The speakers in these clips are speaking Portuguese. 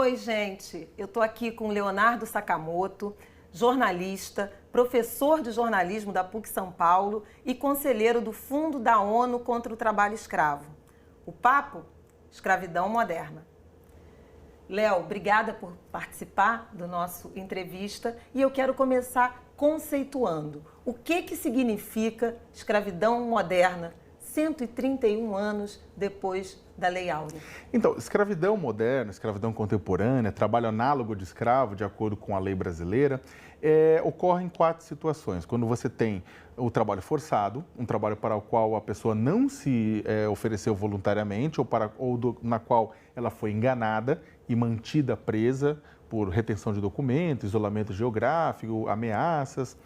Oi, gente. Eu estou aqui com Leonardo Sakamoto, jornalista, professor de jornalismo da PUC São Paulo e conselheiro do Fundo da ONU contra o Trabalho Escravo. O papo? Escravidão moderna. Léo, obrigada por participar do nosso entrevista e eu quero começar conceituando. O que significa escravidão moderna 131 anos depois da Lei Áurea? Então, escravidão moderna, escravidão contemporânea, trabalho análogo de escravo, de acordo com a lei brasileira, ocorre em 4 situações. Quando você tem o trabalho forçado, um trabalho para o qual a pessoa não se ofereceu voluntariamente na qual ela foi enganada e mantida presa por retenção de documentos, isolamento geográfico, ameaças,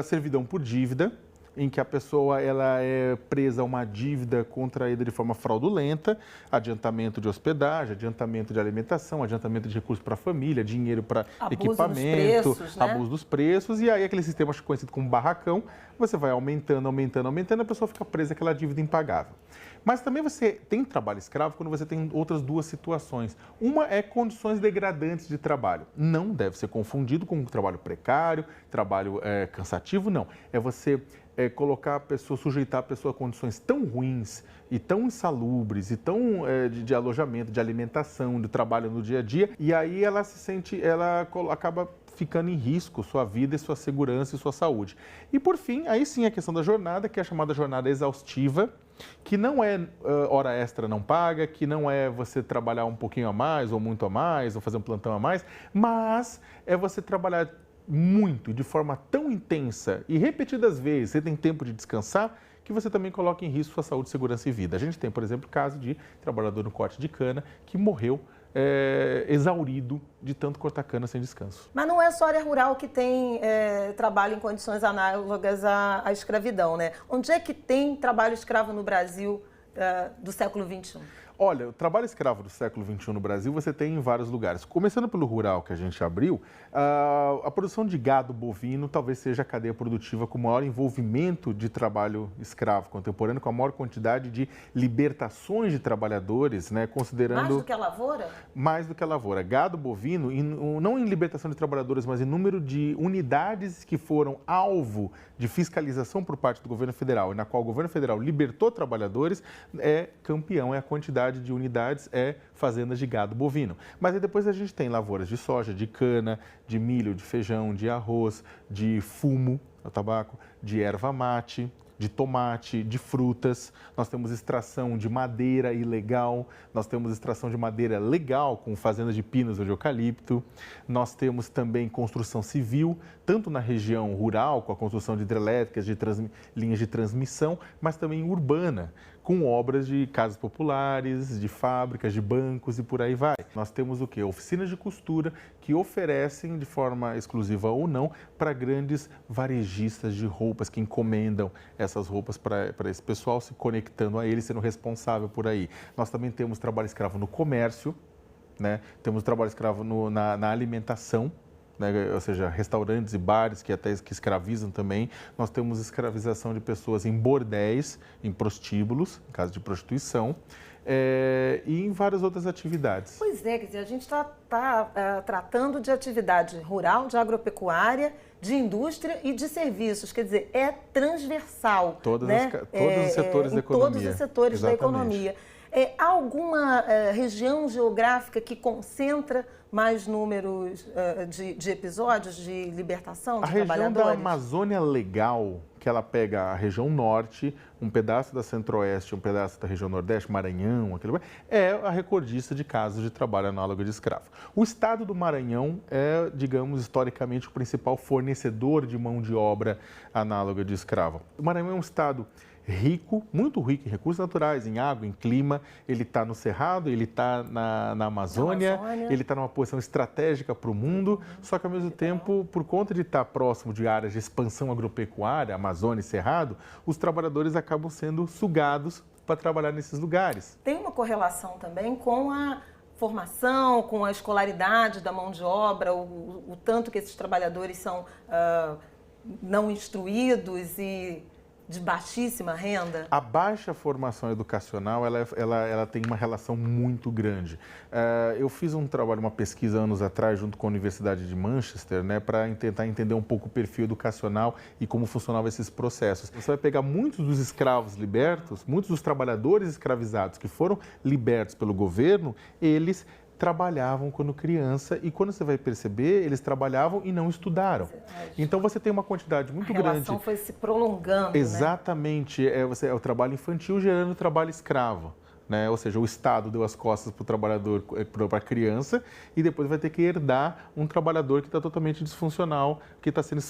servidão por dívida, em que a pessoa ela é presa a uma dívida contraída de forma fraudulenta, adiantamento de hospedagem, adiantamento de alimentação, adiantamento de recursos para a família, dinheiro para equipamento, abuso dos preços, e aí aquele sistema conhecido como barracão, você vai aumentando, a pessoa fica presa àquela dívida impagável. Mas também você tem trabalho escravo quando você tem outras 2 situações. Uma é condições degradantes de trabalho. Não deve ser confundido com trabalho precário, trabalho cansativo, não. É você colocar a pessoa, sujeitar a pessoa a condições tão ruins e tão insalubres e tão de alojamento, de alimentação, de trabalho no dia a dia, e aí ela acaba ficando em risco sua vida, sua segurança e sua saúde. E por fim, aí sim a questão da jornada, que é a chamada jornada exaustiva, que não é hora extra não paga, que não é você trabalhar um pouquinho a mais ou muito a mais, ou fazer um plantão a mais, mas é você trabalhar muito, de forma tão intensa e repetidas vezes, você tem tempo de descansar, que você também coloca em risco sua saúde, segurança e vida. A gente tem, por exemplo, o caso de trabalhador no corte de cana que morreu exaurido de tanto cortar cana sem descanso. Mas não é só a área rural que tem trabalho em condições análogas à escravidão, né? Onde é que tem trabalho escravo no Brasil do século XXI? Olha, o trabalho escravo do século XXI no Brasil você tem em vários lugares. Começando pelo rural que a gente abriu, a produção de gado bovino talvez seja a cadeia produtiva com maior envolvimento de trabalho escravo contemporâneo, com a maior quantidade de libertações de trabalhadores, né, considerando... Mais do que a lavoura? Mais do que a lavoura. Gado bovino, não em libertação de trabalhadores, mas em número de unidades que foram alvo de fiscalização por parte do governo federal, e na qual o governo federal libertou trabalhadores, é campeão, é a quantidade de unidades, fazendas de gado bovino. Mas aí depois a gente tem lavouras de soja, de cana, de milho, de feijão, de arroz, de fumo, tabaco, de erva mate, de tomate, de frutas. Nós temos extração de madeira ilegal, nós temos extração de madeira legal com fazendas de pinos ou de eucalipto. Nós temos também construção civil, tanto na região rural, com a construção de hidrelétricas, de linhas de transmissão, mas também urbana, com obras de casas populares, de fábricas, de bancos e por aí vai. Nós temos o quê? Oficinas de costura que oferecem, de forma exclusiva ou não, para grandes varejistas de roupas que encomendam essas roupas para esse pessoal, se conectando a eles, sendo responsável por aí. Nós também temos trabalho escravo no comércio, né? Temos trabalho escravo na alimentação, né? Ou seja, restaurantes e bares que escravizam também. Nós temos escravização de pessoas em bordéis, em prostíbulos, em caso de prostituição, e em várias outras atividades. Pois é, quer dizer, a gente está tratando de atividade rural, de agropecuária, de indústria e de serviços, quer dizer, é transversal. Todos né? os setores da economia. Todos os setores Exatamente. da economia. Há alguma região geográfica que concentra mais números de episódios de libertação de trabalhadores? A região da Amazônia Legal, que ela pega a região norte, um pedaço da centro-oeste, um pedaço da região nordeste, Maranhão, é a recordista de casos de trabalho análogo de escravo. O estado do Maranhão é, digamos, historicamente o principal fornecedor de mão de obra análoga de escravo. O Maranhão é um estado rico, muito rico em recursos naturais, em água, em clima. Ele está no Cerrado, ele está na Amazônia, ele está numa posição estratégica para o mundo, só que ao mesmo tempo, por conta de estar próximo de áreas de expansão agropecuária, Amazônia e Cerrado, os trabalhadores acabam sendo sugados para trabalhar nesses lugares. Tem uma correlação também com a formação, com a escolaridade da mão de obra, o tanto que esses trabalhadores são não instruídos e de baixíssima renda? A baixa formação educacional, ela tem uma relação muito grande. Eu fiz um trabalho, uma pesquisa anos atrás, junto com a Universidade de Manchester, né, para tentar entender um pouco o perfil educacional e como funcionavam esses processos. Você vai pegar muitos dos escravos libertos, muitos dos trabalhadores escravizados que foram libertos pelo governo, eles trabalhavam quando criança e quando você vai perceber, eles trabalhavam e não estudaram. Então você tem uma quantidade muito grande. A relação foi se prolongando, Exatamente, né? É o trabalho infantil gerando trabalho escravo. Né? Ou seja, o Estado deu as costas para o trabalhador, para a criança, e depois vai ter que herdar um trabalhador que está totalmente disfuncional, que está sendo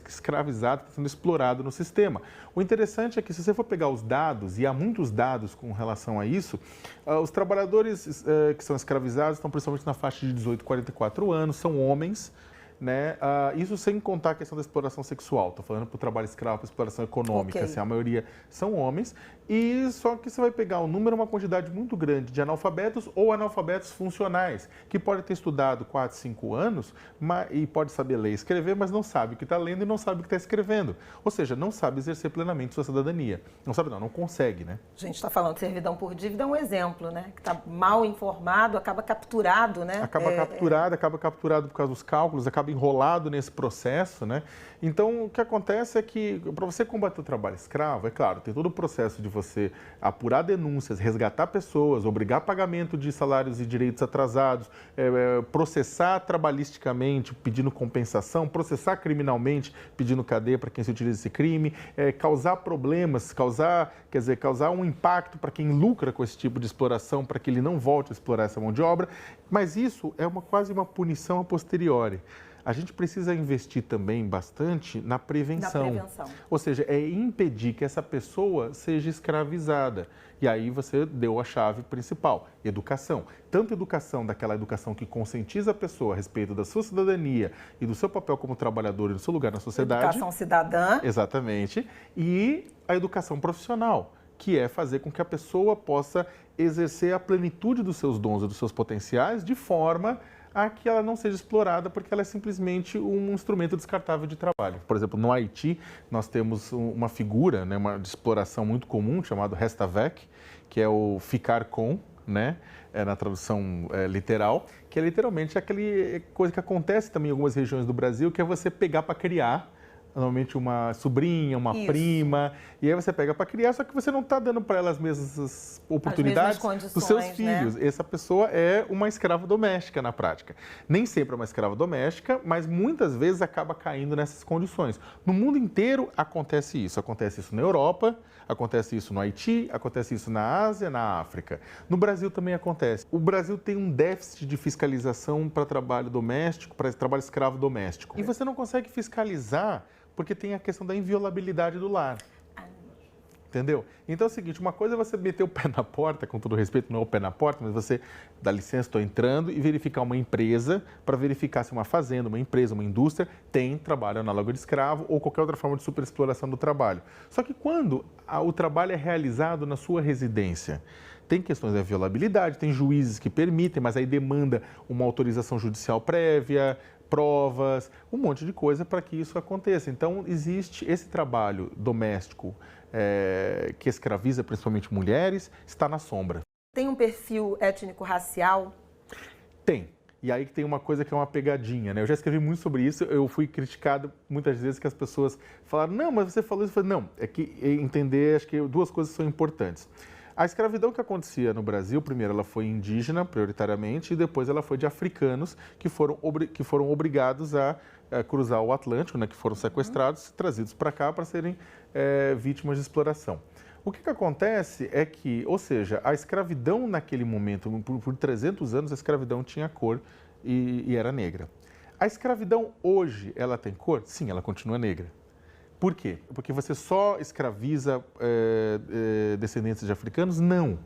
escravizado, está sendo explorado no sistema. O interessante é que, se você for pegar os dados, e há muitos dados com relação a isso, os trabalhadores que são escravizados estão principalmente na faixa de 18 a 44 anos, são homens, né? Isso sem contar a questão da exploração sexual. Estou falando para o trabalho escravo, para a exploração econômica. Assim, a maioria são homens. E só que você vai pegar um número, uma quantidade muito grande de analfabetos ou analfabetos funcionais, que pode ter estudado 4, 5 anos e pode saber ler e escrever, mas não sabe o que está lendo e não sabe o que está escrevendo. Ou seja, não sabe exercer plenamente sua cidadania. Não sabe, não consegue, né? A gente está falando de servidão por dívida, é um exemplo, né? Que está mal informado, acaba capturado, né? Acaba capturado por causa dos cálculos, acaba enrolado nesse processo, né? Então, o que acontece é que, para você combater o trabalho escravo, é claro, tem todo o processo de você apurar denúncias, resgatar pessoas, obrigar pagamento de salários e direitos atrasados, processar trabalhisticamente pedindo compensação, processar criminalmente pedindo cadeia para quem se utiliza desse crime, causar problemas, causar um impacto para quem lucra com esse tipo de exploração, para que ele não volte a explorar essa mão de obra, mas isso é quase uma punição a posteriori. A gente precisa investir também bastante na prevenção. Ou seja, é impedir que essa pessoa seja escravizada. E aí você deu a chave principal, educação. Tanto daquela educação que conscientiza a pessoa a respeito da sua cidadania e do seu papel como trabalhador e do seu lugar na sociedade. Educação cidadã. Exatamente. E a educação profissional, que é fazer com que a pessoa possa exercer a plenitude dos seus dons e dos seus potenciais de forma a que ela não seja explorada, porque ela é simplesmente um instrumento descartável de trabalho. Por exemplo, no Haiti, nós temos uma figura, né, de exploração muito comum, chamado reste avec, que é o ficar com, né, na tradução literal, que é literalmente aquela coisa que acontece também em algumas regiões do Brasil, que é você pegar para criar, normalmente uma sobrinha, uma prima, e aí você pega para criar, só que você não está dando para ela as mesmas oportunidades dos seus filhos. Né? Essa pessoa é uma escrava doméstica na prática. Nem sempre é uma escrava doméstica, mas muitas vezes acaba caindo nessas condições. No mundo inteiro acontece isso. Acontece isso na Europa, acontece isso no Haiti, acontece isso na Ásia, na África. No Brasil também acontece. O Brasil tem um déficit de fiscalização para trabalho doméstico, para trabalho escravo doméstico. E você não consegue fiscalizar porque tem a questão da inviolabilidade do lar. Entendeu? Então é o seguinte, uma coisa é você meter o pé na porta, com todo respeito, não é o pé na porta, mas você dá licença, estou entrando, e verificar uma empresa, para verificar se uma fazenda, uma empresa, uma indústria tem trabalho análogo de escravo ou qualquer outra forma de superexploração do trabalho. Só que quando o trabalho é realizado na sua residência, tem questões da violabilidade, tem juízes que permitem, mas aí demanda uma autorização judicial prévia, provas, um monte de coisa para que isso aconteça. Então, existe esse trabalho doméstico que escraviza principalmente mulheres, está na sombra. Tem um perfil étnico-racial? Tem. E aí tem uma coisa que é uma pegadinha, né? Eu já escrevi muito sobre isso, eu fui criticado muitas vezes que as pessoas falaram, não, mas você falou isso. Eu falei, não, é que entender, acho que duas coisas são importantes. A escravidão que acontecia no Brasil, primeiro ela foi indígena, prioritariamente, e depois ela foi de africanos que foram obrigados a cruzar o Atlântico, né, que foram sequestrados e trazidos para cá para serem vítimas de exploração. O que acontece é que, ou seja, a escravidão naquele momento, por 300 anos, a escravidão tinha cor e era negra. A escravidão hoje, ela tem cor? Sim, ela continua negra. Por quê? Porque você só escraviza descendentes de africanos? Não.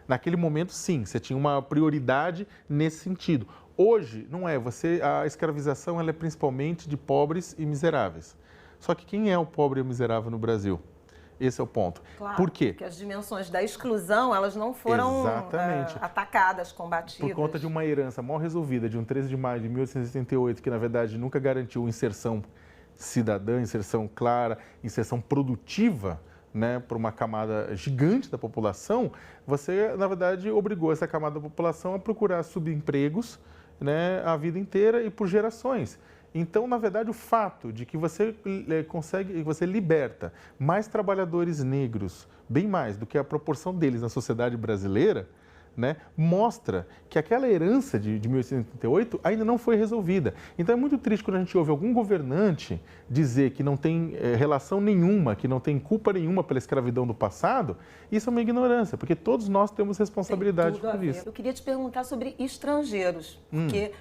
Naquele momento, sim, você tinha uma prioridade nesse sentido. Hoje, não é. A escravização ela é principalmente de pobres e miseráveis. Só que quem é o pobre e o miserável no Brasil? Esse é o ponto. Claro, por quê? Porque as dimensões da exclusão, elas não foram atacadas, combatidas. Por conta de uma herança mal resolvida de um 13 de maio de 1888, que na verdade nunca garantiu inserção cidadã, inserção clara, inserção produtiva, né, para uma camada gigante da população, você, na verdade, obrigou essa camada da população a procurar subempregos, né, a vida inteira e por gerações. Então, na verdade, o fato de que você você liberta mais trabalhadores negros, bem mais do que a proporção deles na sociedade brasileira, né, mostra que aquela herança de 1888 ainda não foi resolvida. Então é muito triste quando a gente ouve algum governante dizer que não tem relação nenhuma, que não tem culpa nenhuma pela escravidão do passado. Isso é uma ignorância, porque todos nós temos responsabilidade por isso. Eu queria te perguntar sobre estrangeiros, porque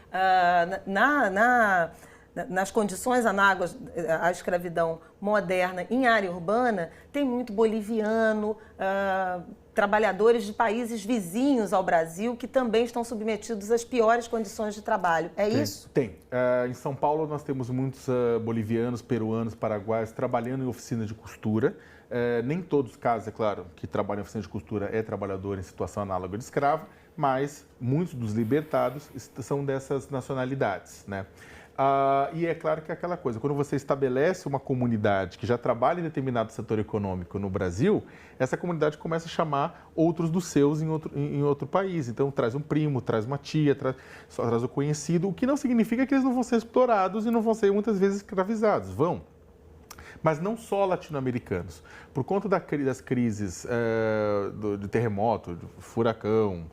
nas condições análogas à escravidão moderna em área urbana, tem muito boliviano, trabalhadores de países vizinhos ao Brasil que também estão submetidos às piores condições de trabalho. É isso? Tem. Em São Paulo nós temos muitos bolivianos, peruanos, paraguaios trabalhando em oficina de costura. Nem todos os casos, é claro, que trabalham em oficina de costura é trabalhador em situação análoga de escravo, mas muitos dos libertados são dessas nacionalidades, né? E é claro que é aquela coisa, quando você estabelece uma comunidade que já trabalha em determinado setor econômico no Brasil, essa comunidade começa a chamar outros dos seus em outro país. Então, traz um primo, traz uma tia, traz o conhecido, o que não significa que eles não vão ser explorados e não vão ser muitas vezes escravizados. Vão. Mas não só latino-americanos. Por conta das crises de terremoto, de furacão,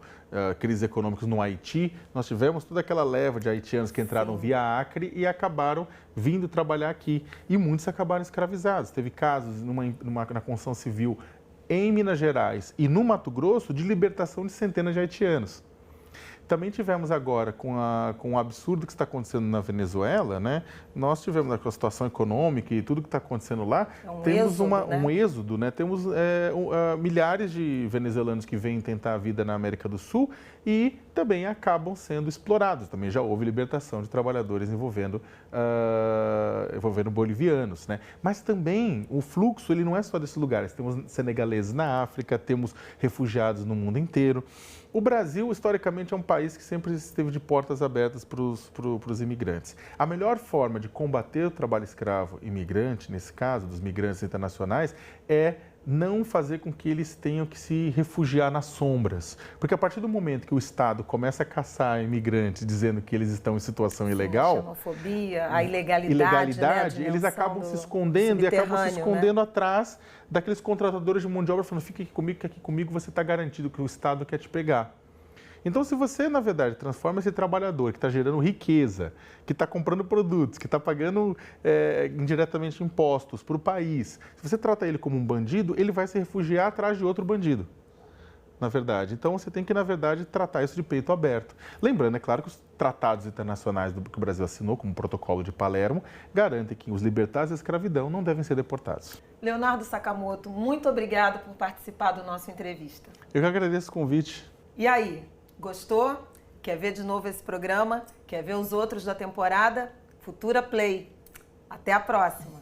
crises econômicas no Haiti, nós tivemos toda aquela leva de haitianos que entraram via Acre e acabaram vindo trabalhar aqui. E muitos acabaram escravizados. Teve casos na construção civil em Minas Gerais e no Mato Grosso de libertação de centenas de haitianos. Também tivemos agora, com o absurdo que está acontecendo na Venezuela, né? Nós tivemos a situação econômica e tudo que está acontecendo lá, temos um êxodo, né? Temos milhares de venezuelanos que vêm tentar a vida na América do Sul e também acabam sendo explorados. Também já houve libertação de trabalhadores envolvendo bolivianos, né? Mas também o fluxo ele não é só desses lugares. Temos senegaleses na África, temos refugiados no mundo inteiro. O Brasil, historicamente, é um país que sempre esteve de portas abertas para os imigrantes. A melhor forma de combater o trabalho escravo imigrante, nesse caso, dos migrantes internacionais, é não fazer com que eles tenham que se refugiar nas sombras. Porque a partir do momento que o Estado começa a caçar imigrantes dizendo que eles estão em situação ilegal... A xenofobia, a ilegalidade, eles acabam se escondendo e acabam se escondendo atrás daqueles contratadores de mão de obra falando, fica aqui comigo, que aqui comigo você está garantido que o Estado quer te pegar. Então, se você, na verdade, transforma esse trabalhador que está gerando riqueza, que está comprando produtos, que está pagando indiretamente impostos para o país, se você trata ele como um bandido, ele vai se refugiar atrás de outro bandido, na verdade. Então, você tem que, na verdade, tratar isso de peito aberto. Lembrando, é claro que os tratados internacionais que o Brasil assinou, como o Protocolo de Palermo, garantem que os libertados da escravidão não devem ser deportados. Leonardo Sakamoto, muito obrigado por participar do nosso entrevista. Eu que agradeço o convite. E aí? Gostou? Quer ver de novo esse programa? Quer ver os outros da temporada? Futura Play. Até a próxima!